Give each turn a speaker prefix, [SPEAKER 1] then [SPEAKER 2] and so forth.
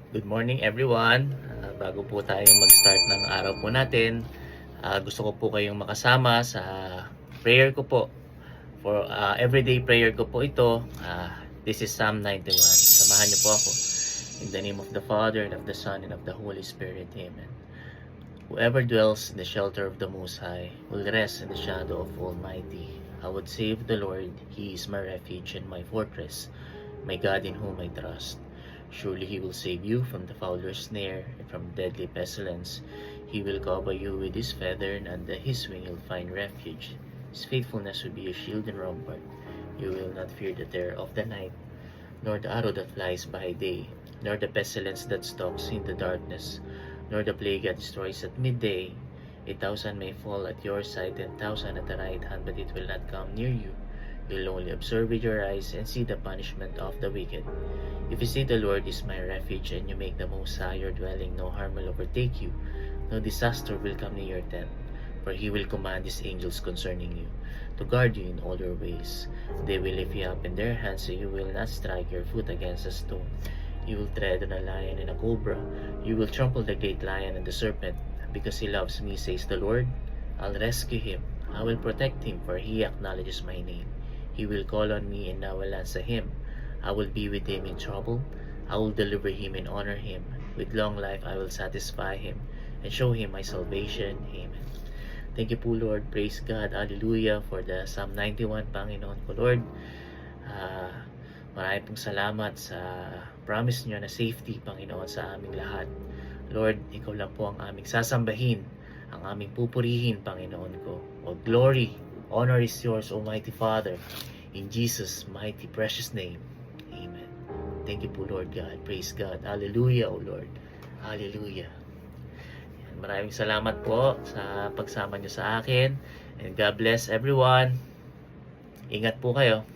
[SPEAKER 1] Good morning everyone. Bago po tayo mag-start ng araw po natin, gusto ko po kayong makasama sa prayer ko po. For everyday prayer ko po ito. This is Psalm 91. Samahan niyo po ako. In the name of the Father, and of the Son, and of the Holy Spirit. Amen. Whoever dwells in the shelter of the Most High will rest in the shadow of Almighty. I would say of the Lord, He is my refuge and my fortress, my God in whom I trust. Surely He will save you from the fowler's snare and from deadly pestilence. He will cover you with His feather, and under His wing you'll find refuge. His faithfulness will be a shield and rampart. You will not fear the terror of the night, nor the arrow that flies by day, nor the pestilence that stalks in the darkness, nor the plague that destroys at midday. 1,000 may fall at your side, 10,000 at the right hand, but it will not come near you. You'll only observe with your eyes and see the punishment of the wicked. If you say the Lord is my refuge, and you make the Most High your dwelling, no harm will overtake you, no disaster will come near your tent. For He will command His angels concerning you, to guard you in all your ways. They will lift you up in their hands, so you will not strike your foot against a stone. You will tread on a lion and a cobra. You will trample the great lion and the serpent. Because He loves me, says the Lord, I'll rescue him. I will protect him, for he acknowledges my name. He will call on me, and I will answer him. I will be with him in trouble. I will deliver him and honor him. With long life I will satisfy him and show him my salvation. Amen. Thank you po, Lord. Praise God. Hallelujah for the Psalm 91, Panginoon ko, Lord. Maraming pong salamat sa promise niyo na safety, Panginoon, sa aming lahat. Lord, Ikaw lang po ang aming sasambahin, ang aming pupurihin, Panginoon ko. All glory, honor is yours, Almighty Father. In Jesus' mighty precious name. Amen. Thank you po, Lord God. Praise God. Hallelujah, O Lord. Hallelujah. Maraming salamat po sa pagsama niyo sa akin. And God bless everyone. Ingat po kayo.